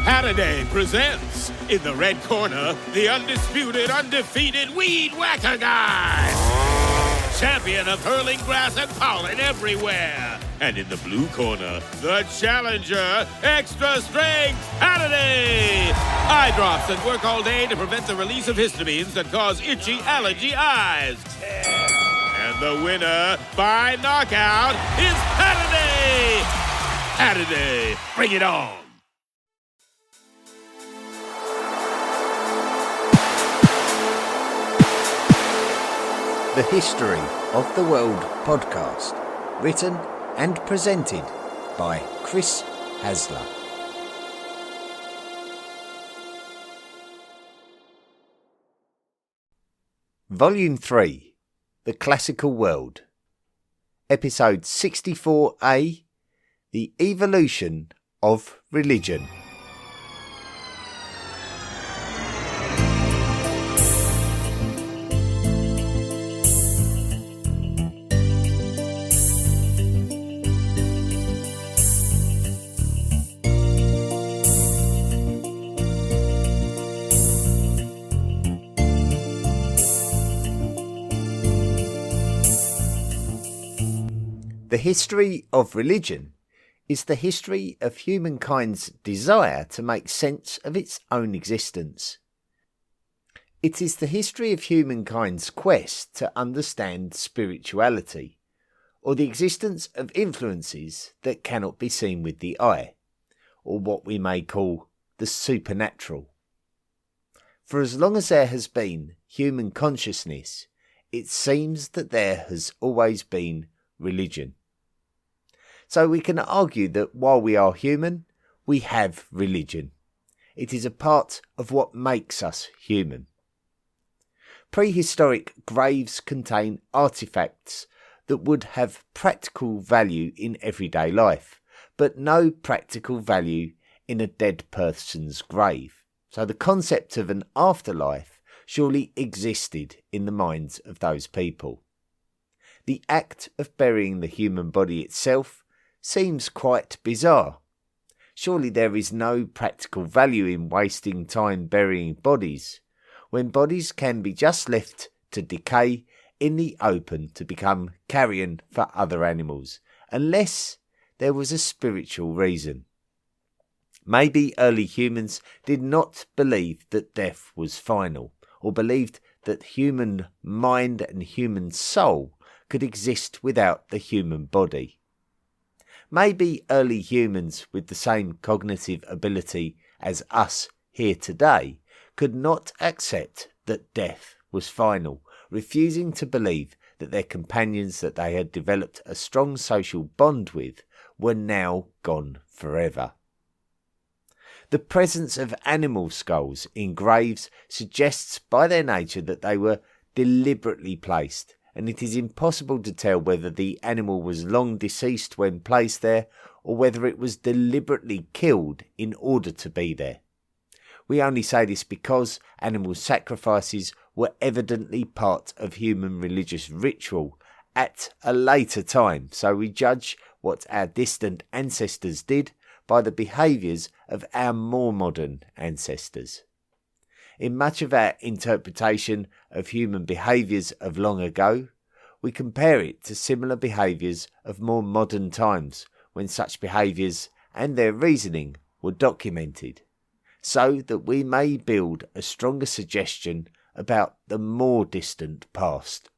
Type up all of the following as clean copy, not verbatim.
Saturday presents, in the red corner, the undisputed, undefeated Weed Whacker Guy. Champion of hurling grass and pollen everywhere. And in the blue corner, the challenger, extra strength Saturday. Eye drops that work all day to prevent the release of histamines that cause itchy allergy eyes. And the winner by knockout is Saturday. Saturday, bring it on. The History of the World podcast, written and presented by Chris Hasler. Volume 3, The Classical World, Episode 64A, The Evolution of Religion. The history of religion is the history of humankind's desire to make sense of its own existence. It is the history of humankind's quest to understand spirituality, or the existence of influences that cannot be seen with the eye, or what we may call the supernatural. For as long as there has been human consciousness, it seems that there has always been religion. So we can argue that while we are human, we have religion. It is a part of what makes us human. Prehistoric graves contain artifacts that would have practical value in everyday life, but no practical value in a dead person's grave. So the concept of an afterlife surely existed in the minds of those people. The act of burying the human body itself seems quite bizarre. Surely there is no practical value in wasting time burying bodies, when bodies can be just left to decay in the open to become carrion for other animals, unless there was a spiritual reason. Maybe early humans did not believe that death was final, or believed that human mind and human soul could exist without the human body. Maybe early humans with the same cognitive ability as us here today could not accept that death was final, refusing to believe that their companions that they had developed a strong social bond with were now gone forever. The presence of animal skulls in graves suggests by their nature that they were deliberately placed, and it is impossible to tell whether the animal was long deceased when placed there, or whether it was deliberately killed in order to be there. We only say this because animal sacrifices were evidently part of human religious ritual at a later time, so we judge what our distant ancestors did by the behaviours of our more modern ancestors. In much of our interpretation of human behaviours of long ago, we compare it to similar behaviours of more modern times, when such behaviours and their reasoning were documented, so that we may build a stronger suggestion about the more distant past.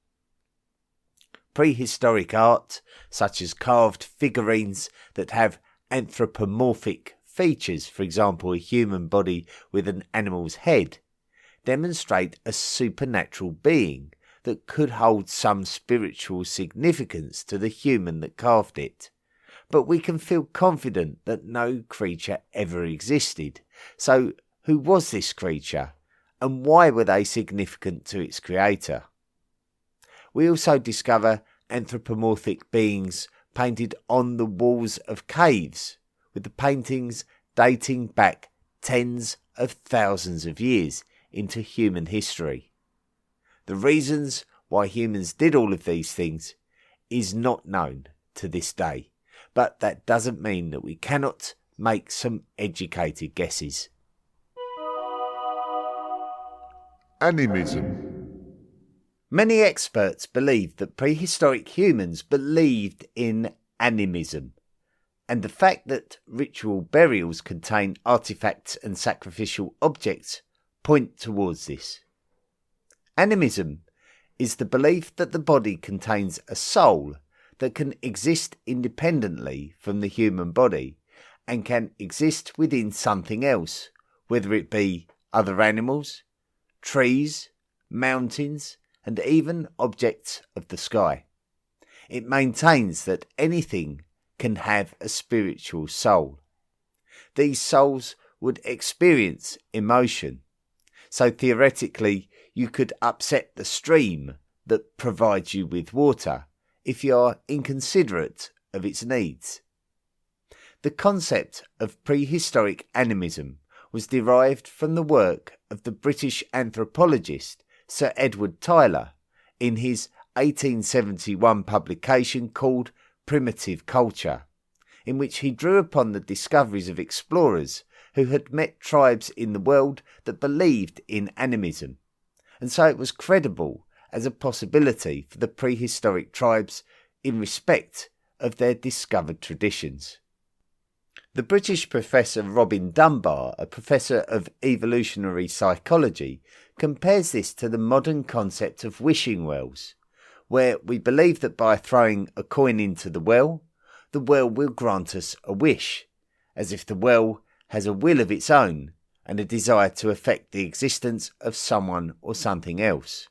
Prehistoric art, such as carved figurines that have anthropomorphic features, for example a human body with an animal's head, demonstrate a supernatural being that could hold some spiritual significance to the human that carved it. But we can feel confident that no creature ever existed. So who was this creature, and why were they significant to its creator? We also discover anthropomorphic beings painted on the walls of caves, with the paintings dating back tens of thousands of years into human history. The reasons why humans did all of these things is not known to this day, but that doesn't mean that we cannot make some educated guesses. Animism. Many experts believe that prehistoric humans believed in animism, and the fact that ritual burials contain artifacts and sacrificial objects point towards this. Animism is the belief that the body contains a soul that can exist independently from the human body and can exist within something else, whether it be other animals, trees, mountains, and even objects of the sky. It maintains that anything can have a spiritual soul. These souls would experience emotion. So theoretically, you could upset the stream that provides you with water if you are inconsiderate of its needs. The concept of prehistoric animism was derived from the work of the British anthropologist Sir Edward Tyler in his 1871 publication called Primitive Culture, in which he drew upon the discoveries of explorers who had met tribes in the world that believed in animism, and so it was credible as a possibility for the prehistoric tribes in respect of their discovered traditions. The British professor Robin Dunbar, a professor of evolutionary psychology, compares this to the modern concept of wishing wells, where we believe that by throwing a coin into the well will grant us a wish, as if the well has a will of its own and a desire to affect the existence of someone or something else.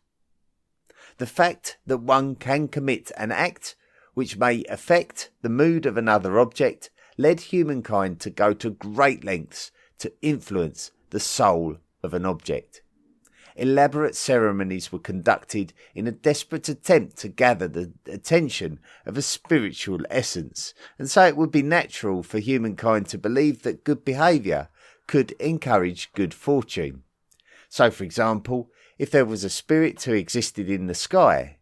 The fact that one can commit an act which may affect the mood of another object led humankind to go to great lengths to influence the soul of an object. Elaborate ceremonies were conducted in a desperate attempt to gather the attention of a spiritual essence, and so it would be natural for humankind to believe that good behaviour could encourage good fortune. So, for example, if there was a spirit who existed in the sky,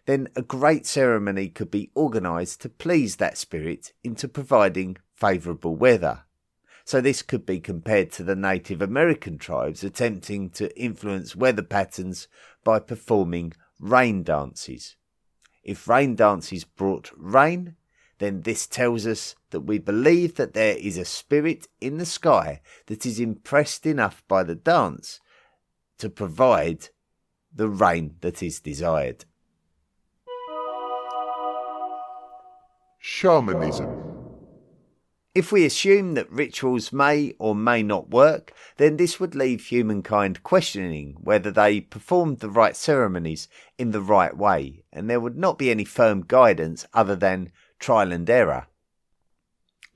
then a great ceremony could be organised to please that spirit into providing favourable weather. So this could be compared to the Native American tribes attempting to influence weather patterns by performing rain dances. If rain dances brought rain, then this tells us that we believe that there is a spirit in the sky that is impressed enough by the dance to provide the rain that is desired. Shamanism. If we assume that rituals may or may not work, then this would leave humankind questioning whether they performed the right ceremonies in the right way, and there would not be any firm guidance other than trial and error.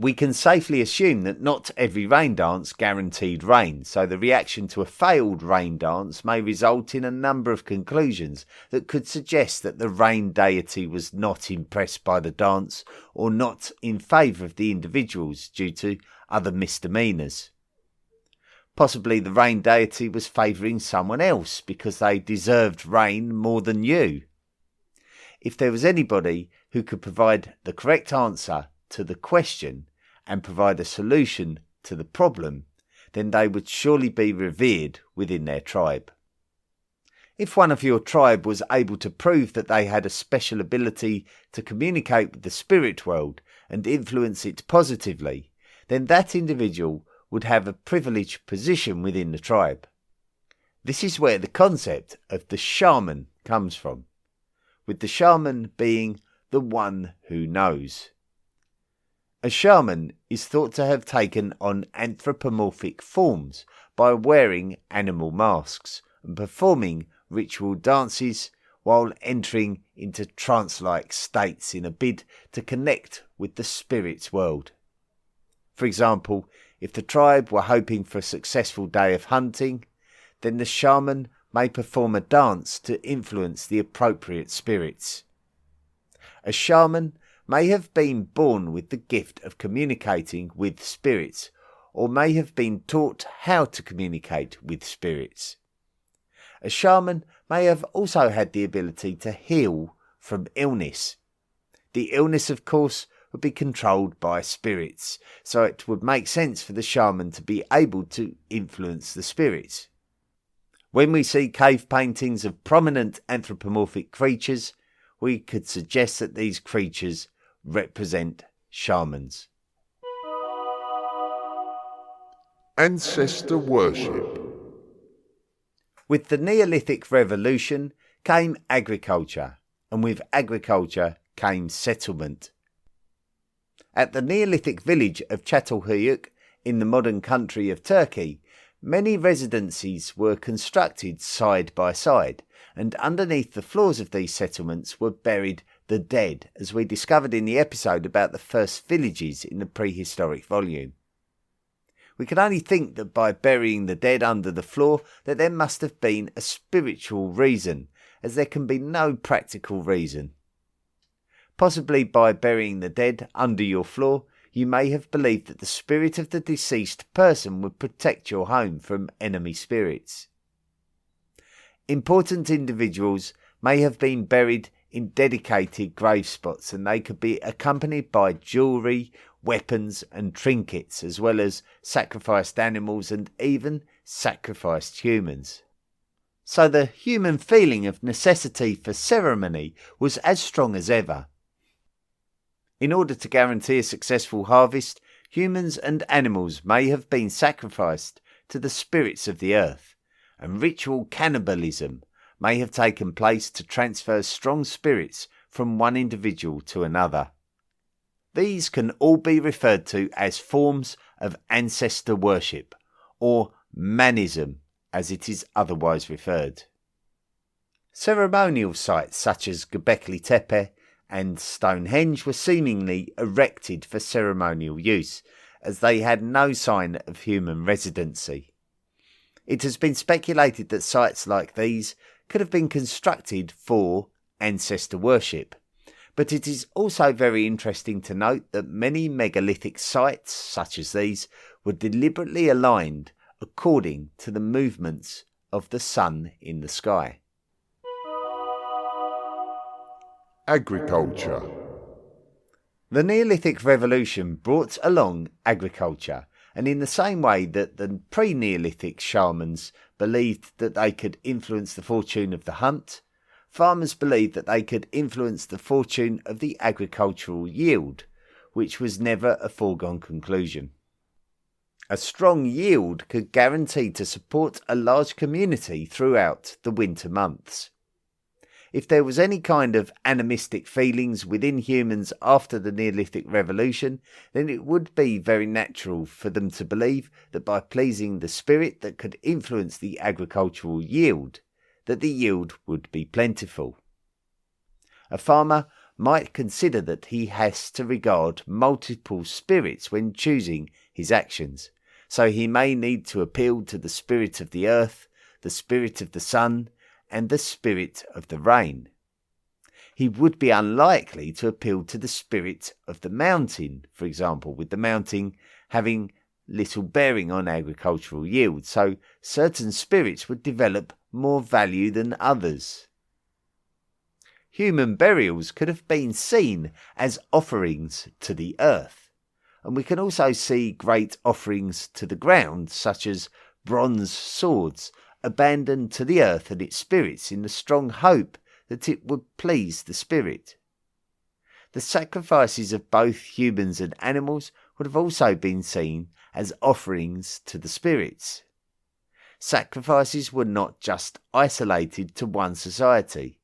We can safely assume that not every rain dance guaranteed rain, so the reaction to a failed rain dance may result in a number of conclusions that could suggest that the rain deity was not impressed by the dance or not in favour of the individuals due to other misdemeanours. Possibly the rain deity was favouring someone else because they deserved rain more than you. If there was anybody who could provide the correct answer to the question and provide a solution to the problem, then they would surely be revered within their tribe. If one of your tribe was able to prove that they had a special ability to communicate with the spirit world and influence it positively, then that individual would have a privileged position within the tribe. This is where the concept of the shaman comes from, with the shaman being the one who knows. A shaman is thought to have taken on anthropomorphic forms by wearing animal masks and performing ritual dances while entering into trance-like states in a bid to connect with the spirit's world. For example, if the tribe were hoping for a successful day of hunting, then the shaman may perform a dance to influence the appropriate spirits. A shaman may have been born with the gift of communicating with spirits, or may have been taught how to communicate with spirits. A shaman may have also had the ability to heal from illness. The illness, of course, would be controlled by spirits, so it would make sense for the shaman to be able to influence the spirits. When we see cave paintings of prominent anthropomorphic creatures, we could suggest that these creatures represent shamans. Ancestor worship. With the Neolithic Revolution came agriculture, and with agriculture came settlement. At the Neolithic village of Çatalhöyük in the modern country of Turkey, many residences were constructed side by side, and underneath the floors of these settlements were buried the dead, as we discovered in the episode about the first villages in the prehistoric volume. We can only think that by burying the dead under the floor that there must have been a spiritual reason, as there can be no practical reason. Possibly by burying the dead under your floor, you may have believed that the spirit of the deceased person would protect your home from enemy spirits. Important individuals may have been buried in dedicated grave spots, and they could be accompanied by jewellery, weapons and trinkets, as well as sacrificed animals and even sacrificed humans. So the human feeling of necessity for ceremony was as strong as ever. In order to guarantee a successful harvest, humans and animals may have been sacrificed to the spirits of the earth, and ritual cannibalism may have taken place to transfer strong spirits from one individual to another. These can all be referred to as forms of ancestor worship, or manism as it is otherwise referred. Ceremonial sites such as Göbekli Tepe and Stonehenge were seemingly erected for ceremonial use, as they had no sign of human residency. It has been speculated that sites like these could have been constructed for ancestor worship, but it is also very interesting to note that many megalithic sites such as these were deliberately aligned according to the movements of the sun in the sky. Agriculture. The Neolithic Revolution brought along agriculture, and in the same way that the pre-Neolithic shamans believed that they could influence the fortune of the hunt, farmers believed that they could influence the fortune of the agricultural yield, which was never a foregone conclusion. A strong yield could guarantee to support a large community throughout the winter months. If there was any kind of animistic feelings within humans after the Neolithic Revolution, then it would be very natural for them to believe that by pleasing the spirit that could influence the agricultural yield, that the yield would be plentiful. A farmer might consider that he has to regard multiple spirits when choosing his actions, so he may need to appeal to the spirit of the earth, the spirit of the sun, and the spirit of the rain. He would be unlikely to appeal to the spirit of the mountain, for example, with the mountain having little bearing on agricultural yield, so certain spirits would develop more value than others. Human burials could have been seen as offerings to the earth, and we can also see great offerings to the ground, such as bronze swords abandoned to the earth and its spirits in the strong hope that it would please the spirit. The sacrifices of both humans and animals would have also been seen as offerings to the spirits. Sacrifices were not just isolated to one society.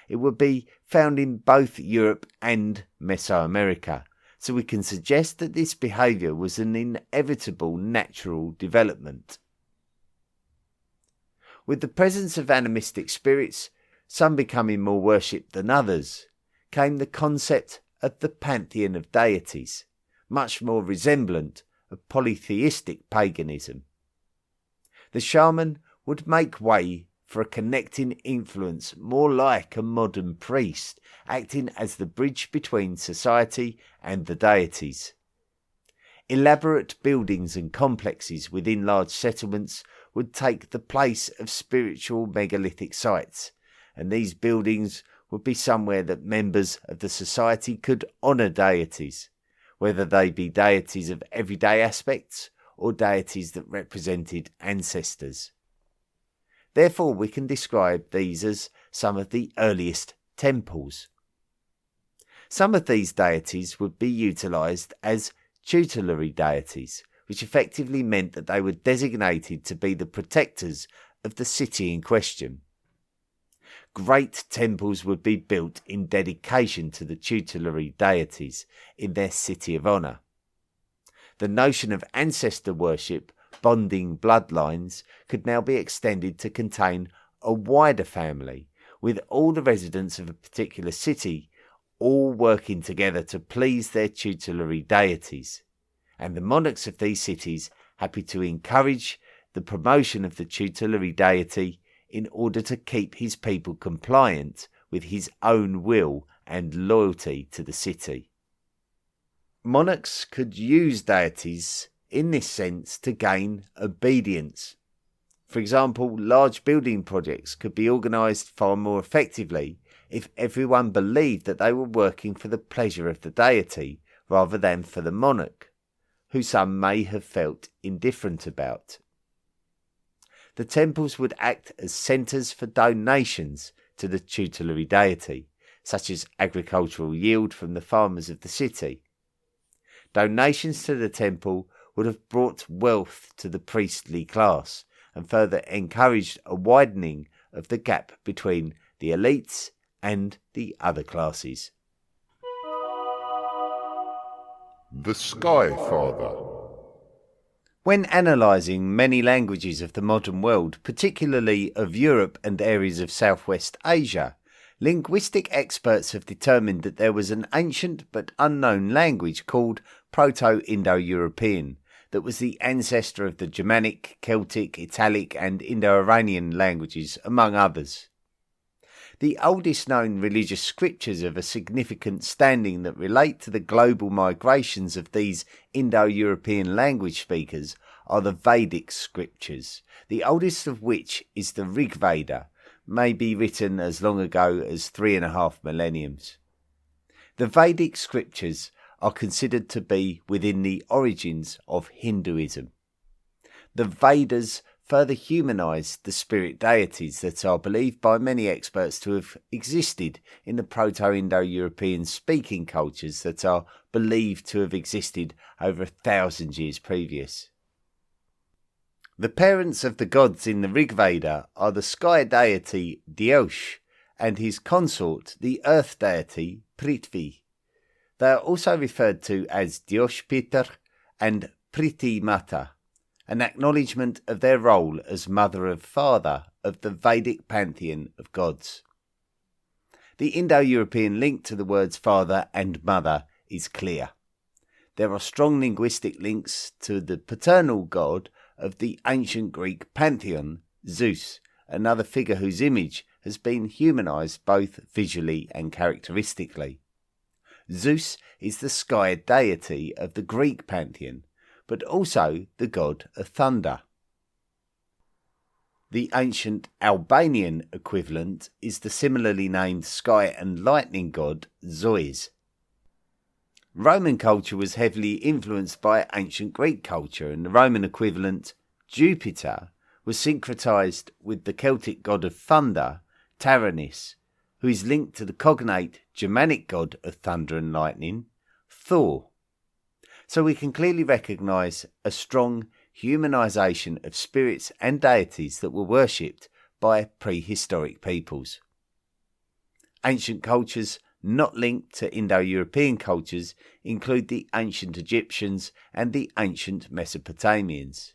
It would be found in both Europe and Mesoamerica, so we can suggest that this behaviour was an inevitable natural development. With the presence of animistic spirits, some becoming more worshipped than others, came the concept of the pantheon of deities, much more resemblant of polytheistic paganism. The shaman would make way for a connecting influence more like a modern priest, acting as the bridge between society and the deities. Elaborate buildings and complexes within large settlements would take the place of spiritual megalithic sites, and these buildings would be somewhere that members of the society could honour deities, whether they be deities of everyday aspects or deities that represented ancestors. Therefore, we can describe these as some of the earliest temples. Some of these deities would be utilised as tutelary deities, which effectively meant that they were designated to be the protectors of the city in question. Great temples would be built in dedication to the tutelary deities in their city of honour. The notion of ancestor worship bonding bloodlines could now be extended to contain a wider family, with all the residents of a particular city all working together to please their tutelary deities, and the monarchs of these cities happy to encourage the promotion of the tutelary deity in order to keep his people compliant with his own will and loyalty to the city. Monarchs could use deities in this sense to gain obedience. For example, large building projects could be organised far more effectively if everyone believed that they were working for the pleasure of the deity rather than for the monarch, who some may have felt indifferent about. The temples would act as centres for donations to the tutelary deity, such as agricultural yield from the farmers of the city. Donations to the temple would have brought wealth to the priestly class and further encouraged a widening of the gap between the elites and the other classes. The Sky Father. When analysing many languages of the modern world, particularly of Europe and areas of Southwest Asia, linguistic experts have determined that there was an ancient but unknown language called Proto-Indo-European that was the ancestor of the Germanic, Celtic, Italic and Indo-Iranian languages, among others. The oldest known religious scriptures of a significant standing that relate to the global migrations of these Indo-European language speakers are the Vedic scriptures, the oldest of which is the Rig Veda, may be written as long ago as 3.5 millenniums. The Vedic scriptures are considered to be within the origins of Hinduism. The Vedas further humanised the spirit deities that are believed by many experts to have existed in the Proto-Indo-European speaking cultures that are believed to have existed over 1,000 years previous. The parents of the gods in the Rig Veda are the sky deity Dyosh and his consort, the earth deity Prithvi. They are also referred to as Dyosh Pitar and Priti Mata, an acknowledgement of their role as mother and father of the Vedic pantheon of gods. The Indo-European link to the words father and mother is clear. There are strong linguistic links to the paternal god of the ancient Greek pantheon, Zeus, another figure whose image has been humanised both visually and characteristically. Zeus is the sky deity of the Greek pantheon, but also the god of thunder. The ancient Albanian equivalent is the similarly named sky and lightning god Zeus. Roman culture was heavily influenced by ancient Greek culture, and the Roman equivalent, Jupiter, was syncretised with the Celtic god of thunder, Taranis, who is linked to the cognate Germanic god of thunder and lightning, Thor. So we can clearly recognise a strong humanisation of spirits and deities that were worshipped by prehistoric peoples. Ancient cultures not linked to Indo-European cultures include the ancient Egyptians and the ancient Mesopotamians.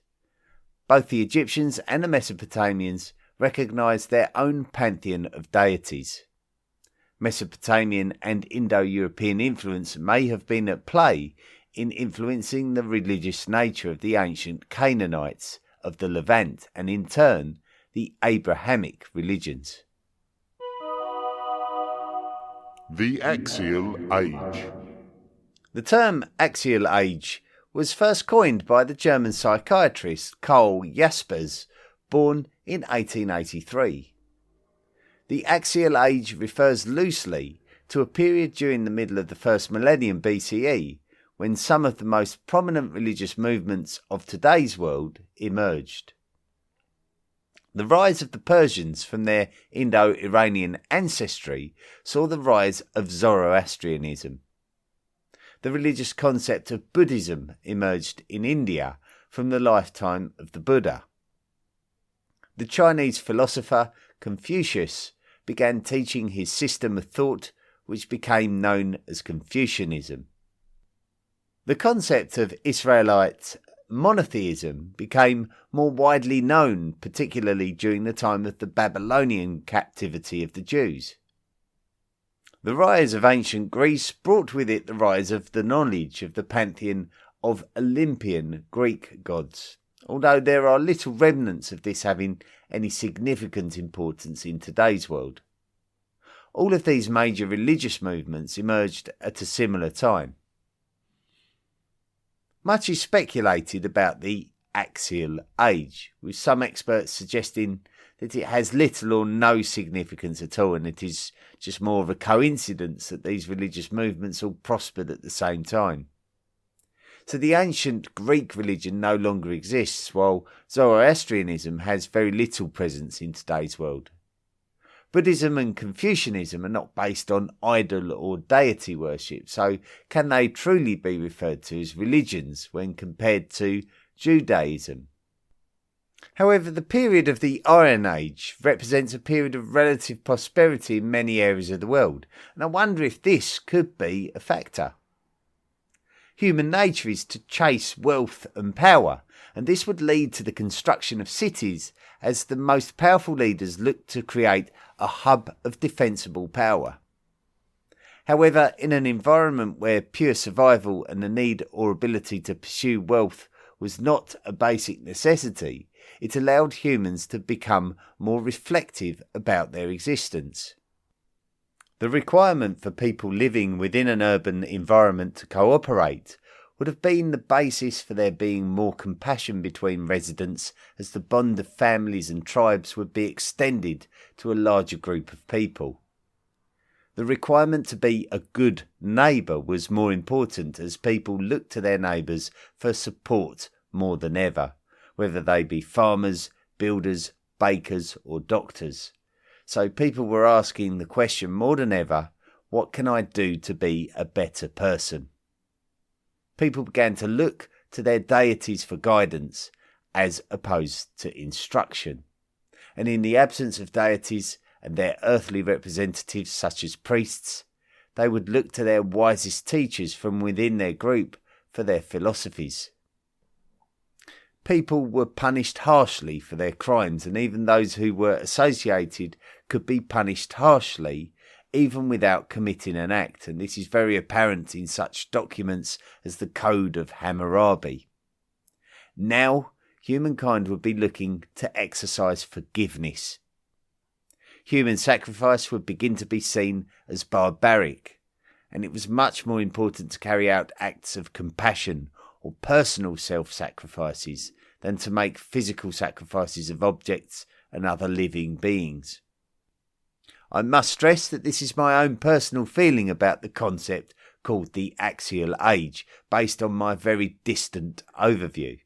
Both the Egyptians and the Mesopotamians recognised their own pantheon of deities. Mesopotamian and Indo-European influence may have been at play in influencing the religious nature of the ancient Canaanites of the Levant and in turn the Abrahamic religions. The Axial Age. The term axial age was first coined by the German psychiatrist Karl Jaspers, born in 1883. The Axial Age refers loosely to a period during the middle of the first millennium BCE when some of the most prominent religious movements of today's world emerged. The rise of the Persians from their Indo-Iranian ancestry saw the rise of Zoroastrianism. The religious concept of Buddhism emerged in India from the lifetime of the Buddha. The Chinese philosopher Confucius began teaching his system of thought, which became known as Confucianism. The concept of Israelite monotheism became more widely known, particularly during the time of the Babylonian captivity of the Jews. The rise of ancient Greece brought with it the rise of the knowledge of the pantheon of Olympian Greek gods, although there are little remnants of this having any significant importance in today's world. All of these major religious movements emerged at a similar time. Much is speculated about the Axial Age, with some experts suggesting that it has little or no significance at all, and it is just more of a coincidence that these religious movements all prospered at the same time. So the ancient Greek religion no longer exists, while Zoroastrianism has very little presence in today's world. Buddhism and Confucianism are not based on idol or deity worship, so can they truly be referred to as religions when compared to Judaism? However, the period of the Iron Age represents a period of relative prosperity in many areas of the world, and I wonder if this could be a factor. Human nature is to chase wealth and power, and this would lead to the construction of cities as the most powerful leaders look to create a hub of defensible power. However, in an environment where pure survival and the need or ability to pursue wealth was not a basic necessity, it allowed humans to become more reflective about their existence. The requirement for people living within an urban environment to cooperate would have been the basis for there being more compassion between residents, as the bond of families and tribes would be extended to a larger group of people. The requirement to be a good neighbour was more important, as people looked to their neighbours for support more than ever, whether they be farmers, builders, bakers or doctors. So people were asking the question more than ever, what can I do to be a better person? People began to look to their deities for guidance as opposed to instruction. And in the absence of deities and their earthly representatives such as priests, they would look to their wisest teachers from within their group for their philosophies. People were punished harshly for their crimes, and even those who were associated could be punished harshly even without committing an act, and this is very apparent in such documents as the Code of Hammurabi. Now, humankind would be looking to exercise forgiveness. Human sacrifice would begin to be seen as barbaric, and it was much more important to carry out acts of compassion or personal self-sacrifices than to make physical sacrifices of objects and other living beings. I must stress that this is my own personal feeling about the concept called the Axial Age, based on my very distant overview.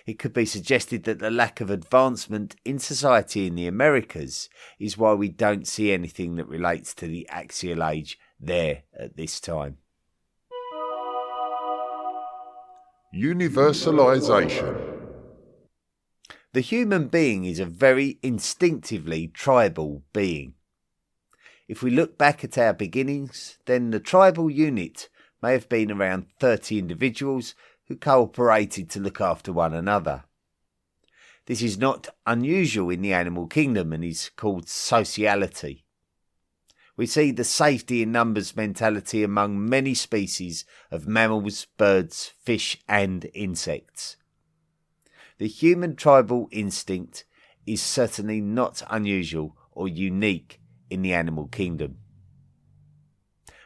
It could be suggested that the lack of advancement in society in the Americas is why we don't see anything that relates to the Axial Age there at this time. Universalization. The human being is a very instinctively tribal being. If we look back at our beginnings, then the tribal unit may have been around 30 individuals who cooperated to look after one another. This is not unusual in the animal kingdom and is called sociality. We see the safety in numbers mentality among many species of mammals, birds, fish and insects. The human tribal instinct is certainly not unusual or unique in the animal kingdom.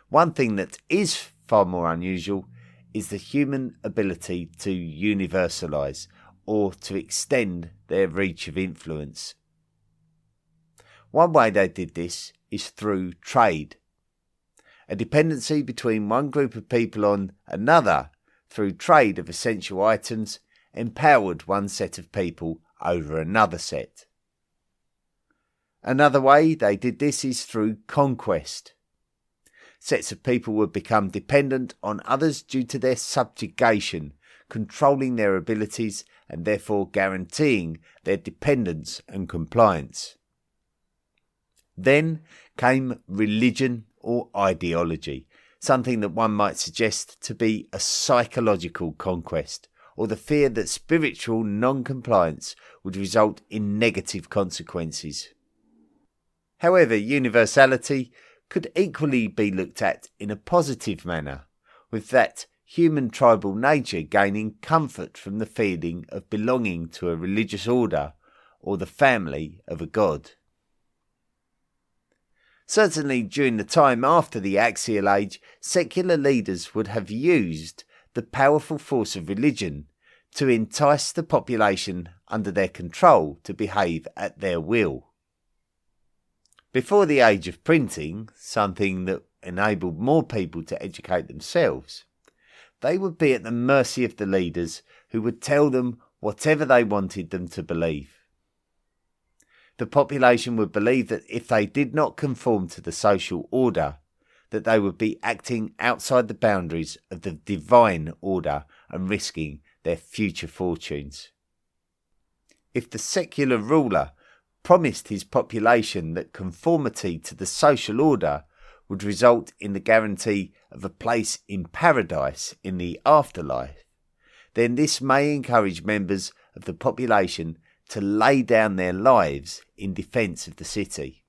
One thing that is far more unusual is the human ability to universalize or to extend their reach of influence. One way they did this is through trade. A dependency between one group of people on another through trade of essential items empowered one set of people over another set. Another way they did this is through conquest. Sets of people would become dependent on others due to their subjugation, controlling their abilities and therefore guaranteeing their dependence and compliance. Then came religion or ideology, something that one might suggest to be a psychological conquest, or the fear that spiritual non-compliance would result in negative consequences. However, universality could equally be looked at in a positive manner, with that human tribal nature gaining comfort from the feeling of belonging to a religious order or the family of a god. Certainly during the time after the Axial Age, secular leaders would have used the powerful force of religion to entice the population under their control to behave at their will. Before the age of printing, something that enabled more people to educate themselves, they would be at the mercy of the leaders who would tell them whatever they wanted them to believe. The population would believe that if they did not conform to the social order, that they would be acting outside the boundaries of the divine order and risking their future fortunes. If the secular ruler promised his population that conformity to the social order would result in the guarantee of a place in paradise in the afterlife, then this may encourage members of the population to lay down their lives in defence of the city.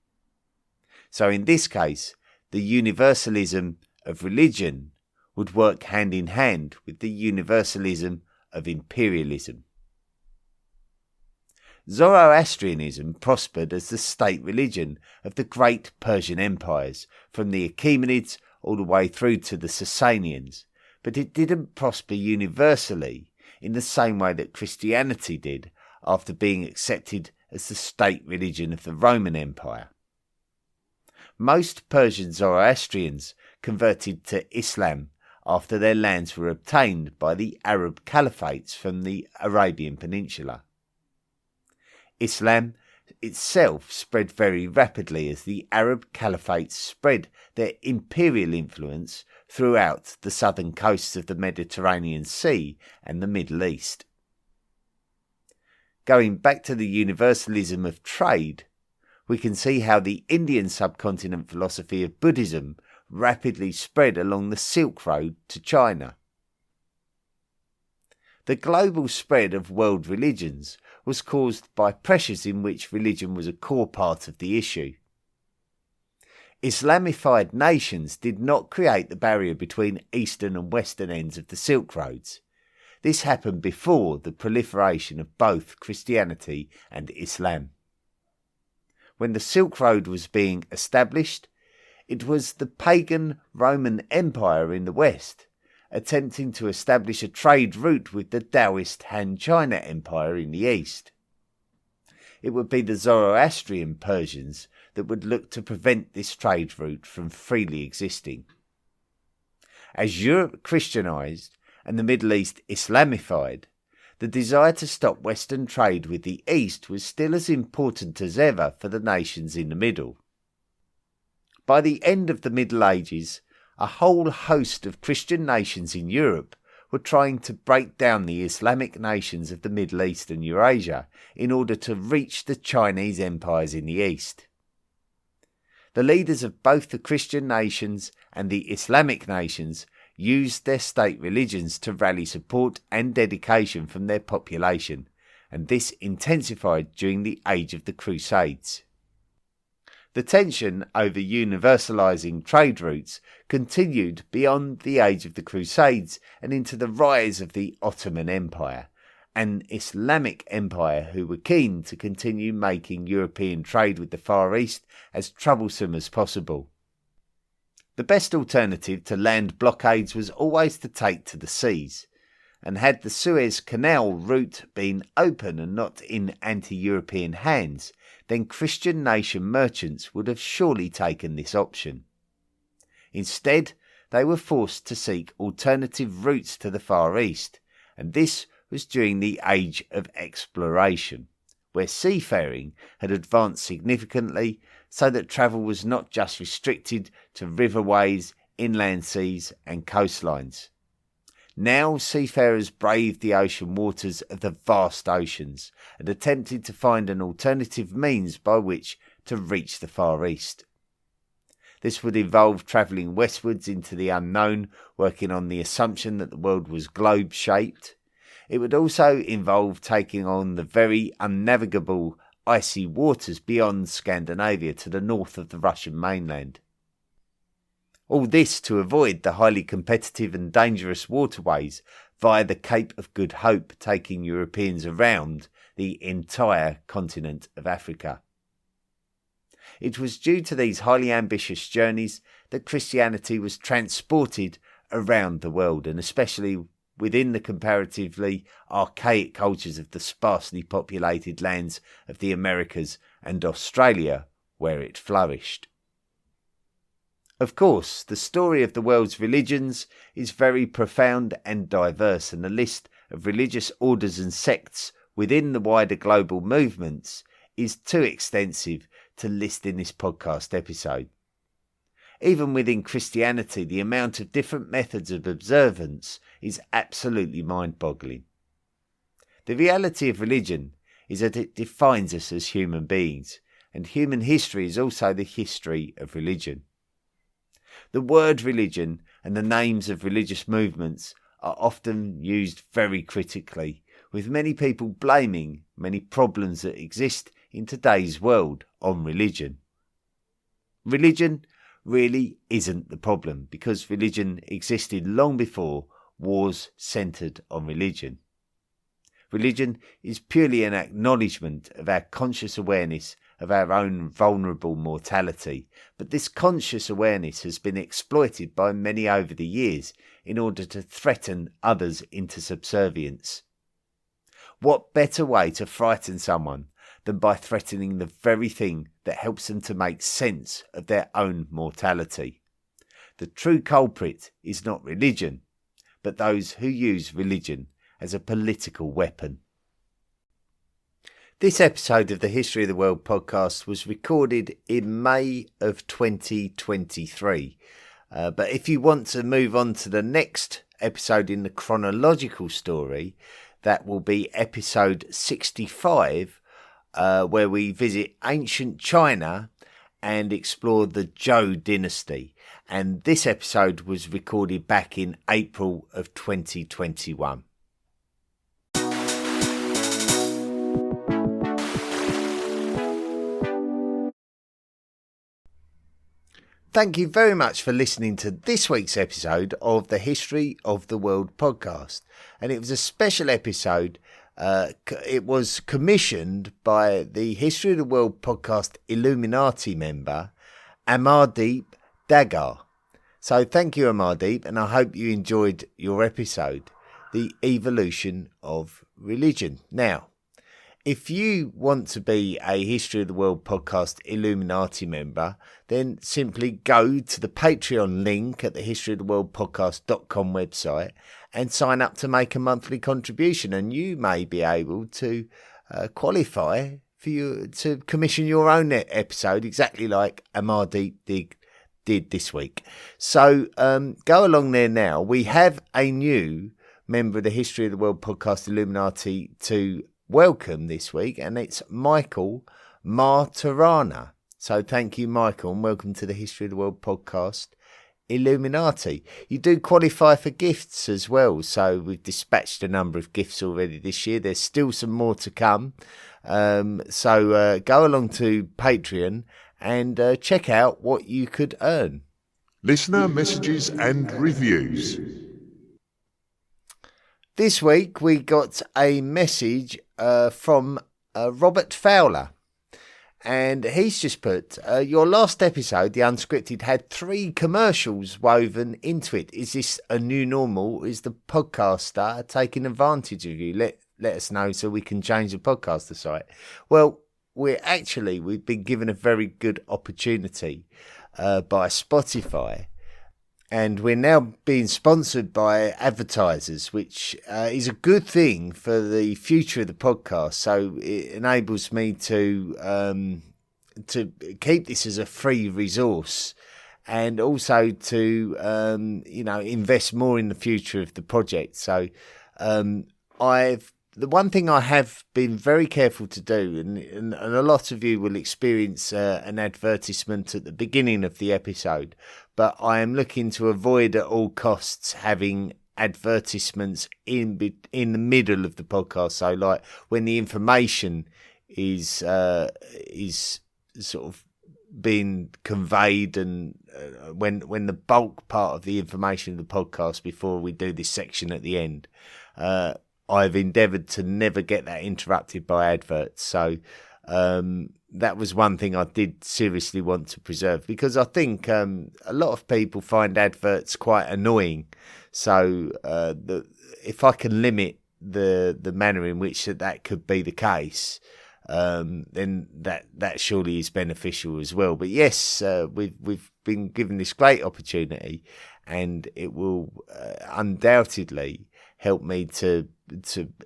So in this case, the universalism of religion would work hand in hand with the universalism of imperialism. Zoroastrianism prospered as the state religion of the great Persian empires, from the Achaemenids all the way through to the Sasanians, but it didn't prosper universally in the same way that Christianity did after being accepted as the state religion of the Roman Empire. Most Persian Zoroastrians converted to Islam after their lands were obtained by the Arab caliphates from the Arabian Peninsula. Islam itself spread very rapidly as the Arab caliphates spread their imperial influence throughout the southern coasts of the Mediterranean Sea and the Middle East. Going back to the universalism of trade, we can see how the Indian subcontinent philosophy of Buddhism rapidly spread along the Silk Road to China. The global spread of world religions was caused by pressures in which religion was a core part of the issue. Islamified nations did not create the barrier between eastern and western ends of the Silk Roads. This happened before the proliferation of both Christianity and Islam. When the Silk Road was being established, it was the pagan Roman Empire in the west, attempting to establish a trade route with the Taoist Han China Empire in the east. It would be the Zoroastrian Persians that would look to prevent this trade route from freely existing. As Europe Christianized and the Middle East Islamified, the desire to stop Western trade with the East was still as important as ever for the nations in the middle. By the end of the Middle Ages, a whole host of Christian nations in Europe were trying to break down the Islamic nations of the Middle East and Eurasia in order to reach the Chinese empires in the East. The leaders of both the Christian nations and the Islamic nations used their state religions to rally support and dedication from their population, and this intensified during the age of the Crusades. The tension over universalising trade routes continued beyond the age of the Crusades and into the rise of the Ottoman Empire, an Islamic empire who were keen to continue making European trade with the Far East as troublesome as possible. The best alternative to land blockades was always to take to the seas, and had the Suez Canal route been open and not in anti-European hands, then Christian nation merchants would have surely taken this option. Instead, they were forced to seek alternative routes to the Far East, and this was during the Age of Exploration, where seafaring had advanced significantly so that travel was not just restricted to riverways, inland seas and coastlines. Now seafarers braved the ocean waters of the vast oceans and attempted to find an alternative means by which to reach the Far East. This would involve travelling westwards into the unknown, working on the assumption that the world was globe-shaped. It would also involve taking on the very unnavigable icy waters beyond Scandinavia to the north of the Russian mainland. All this to avoid the highly competitive and dangerous waterways via the Cape of Good Hope, taking Europeans around the entire continent of Africa. It was due to these highly ambitious journeys that Christianity was transported around the world, and especially within the comparatively archaic cultures of the sparsely populated lands of the Americas and Australia, where it flourished. Of course, the story of the world's religions is very profound and diverse, and the list of religious orders and sects within the wider global movements is too extensive to list in this podcast episode. Even within Christianity, the amount of different methods of observance is absolutely mind-boggling. The reality of religion is that it defines us as human beings, and human history is also the history of religion. The word religion and the names of religious movements are often used very critically, with many people blaming many problems that exist in today's world on religion. Religion really isn't the problem, because religion existed long before wars centred on religion. Religion is purely an acknowledgement of our conscious awareness of our own vulnerable mortality, but this conscious awareness has been exploited by many over the years in order to threaten others into subservience. What better way to frighten someone than by threatening the very thing that helps them to make sense of their own mortality? The true culprit is not religion, but those who use religion as a political weapon. This episode of the History of the World podcast was recorded in May of 2023. But if you want to move on to the next episode in the chronological story, that will be episode 65, where we visit ancient China and explore the Zhou dynasty. And this episode was recorded back in April of 2021. Thank you very much for listening to this week's episode of the History of the World podcast. And it was a special episode. It was commissioned by the History of the World podcast Illuminati member, Amardeep Dagar. So thank you, Amardeep, and I hope you enjoyed your episode, The Evolution of Religion. Now, if you want to be a History of the World podcast Illuminati member, then simply go to the Patreon link at the historyoftheworldpodcast.com website and sign up to make a monthly contribution, and you may be able to qualify for you to commission your own episode, exactly like Amardeep did this week. So go along there now. We have a new member of the History of the World podcast Illuminati to welcome this week, and it's Michael Martirana. So thank you, Michael, and welcome to the History of the World podcast Illuminati. You do qualify for gifts as well, so we've dispatched a number of gifts already this year. There's still some more to come, so go along to Patreon and check out what you could earn. Listener messages and reviews. This week we got a message from Robert Fowler, And he's just put, your last episode, The Unscripted, had 3 commercials woven into it. Is this a new normal? Is the podcaster taking advantage of you? Let us know so we can change the podcaster site. Well, we've been given a very good opportunity by Spotify. And we're now being sponsored by advertisers, which is a good thing for the future of the podcast. So it enables me to keep this as a free resource, and also to invest more in the future of the project. So the one thing I have been very careful to do, and a lot of you will experience an advertisement at the beginning of the episode, but I am looking to avoid at all costs having advertisements in the middle of the podcast. So, like when the information is sort of being conveyed, and when the bulk part of the information of the podcast before we do this section at the end, I've endeavoured to never get that interrupted by adverts. So that was one thing I did seriously want to preserve, because I think a lot of people find adverts quite annoying. So if I can limit the manner in which that could be the case, then that surely is beneficial as well. But yes, we've been given this great opportunity, and it will undoubtedly help me to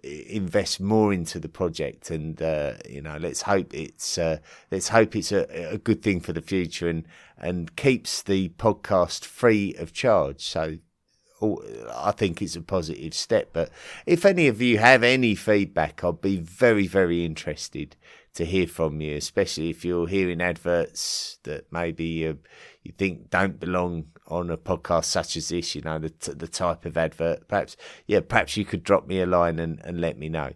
invest more into the project, and let's hope it's a good thing for the future, and keeps the podcast free of charge. So I think it's a positive step. But if any of you have any feedback, I'd be very, very interested to hear from you, especially if you're hearing adverts that maybe you think don't belong on a podcast such as this, the type of advert. Perhaps you could drop me a line and let me know.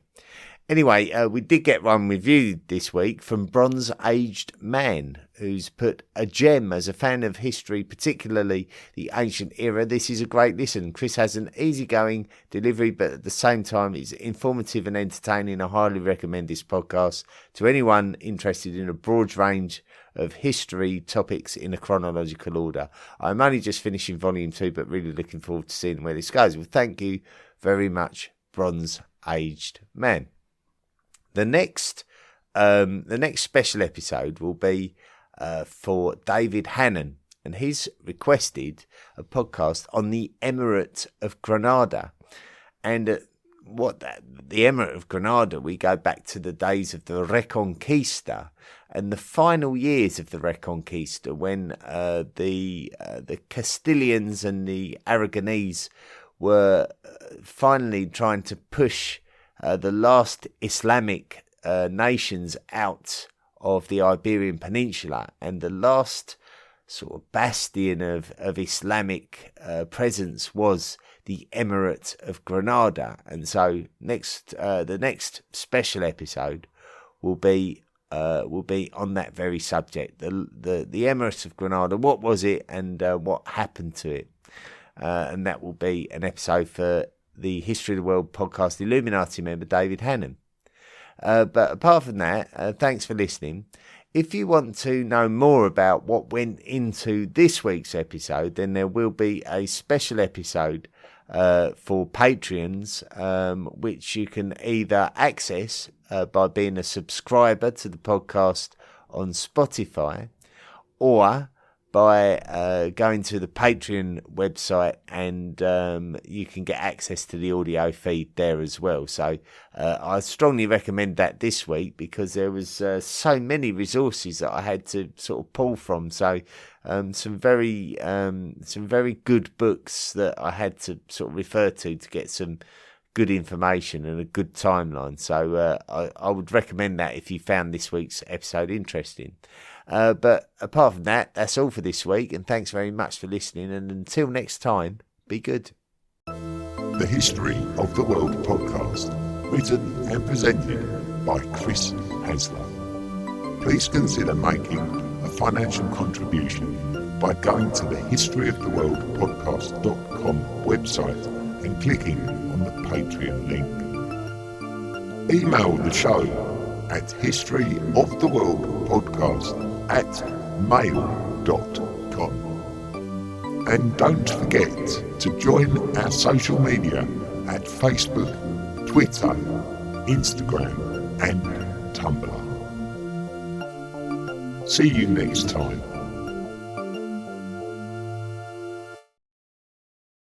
Anyway, we did get one review this week from Bronze Aged Man, who's put, a gem as a fan of history, particularly the ancient era. This is a great listen. Chris has an easygoing delivery, but at the same time it's informative and entertaining. I highly recommend this podcast to anyone interested in a broad range of history topics in a chronological order. I'm only just finishing volume 2, but really looking forward to seeing where this goes. Well, thank you very much, Bronze Aged Man. The next special episode will be for David Hannon, and he's requested a podcast on the Emirate of Granada. And the Emirate of Granada, we go back to the days of the Reconquista and the final years of the Reconquista, when the Castilians and the Aragonese were finally trying to push the last Islamic nations out of the Iberian Peninsula, and the last sort of bastion of Islamic presence was the Emirate of Granada. And so the next special episode will be on that very subject, the Emirate of Granada. What was it, and what happened to it? And that will be an episode for the History of the World podcast Illuminati member David Hannon. But apart from that, thanks for listening. If you want to know more about what went into this week's episode, then there will be a special episode for Patreons, which you can either access by being a subscriber to the podcast on Spotify, or by going to the Patreon website, and you can get access to the audio feed there as well. So I strongly recommend that this week, because there was so many resources that I had to sort of pull from. So some very good books that I had to sort of refer to get some good information and a good timeline. So I would recommend that if you found this week's episode interesting. But apart from that, that's all for this week, and thanks very much for listening, and until next time, be good. The History of the World podcast, written and presented by Chris Hasler. Please consider making a financial contribution by going to the historyoftheworldpodcast.com website and clicking on the Patreon link. Email the show at historyoftheworldpodcast@mail.com. And don't forget to join our social media at Facebook, Twitter, Instagram and Tumblr. See you next time.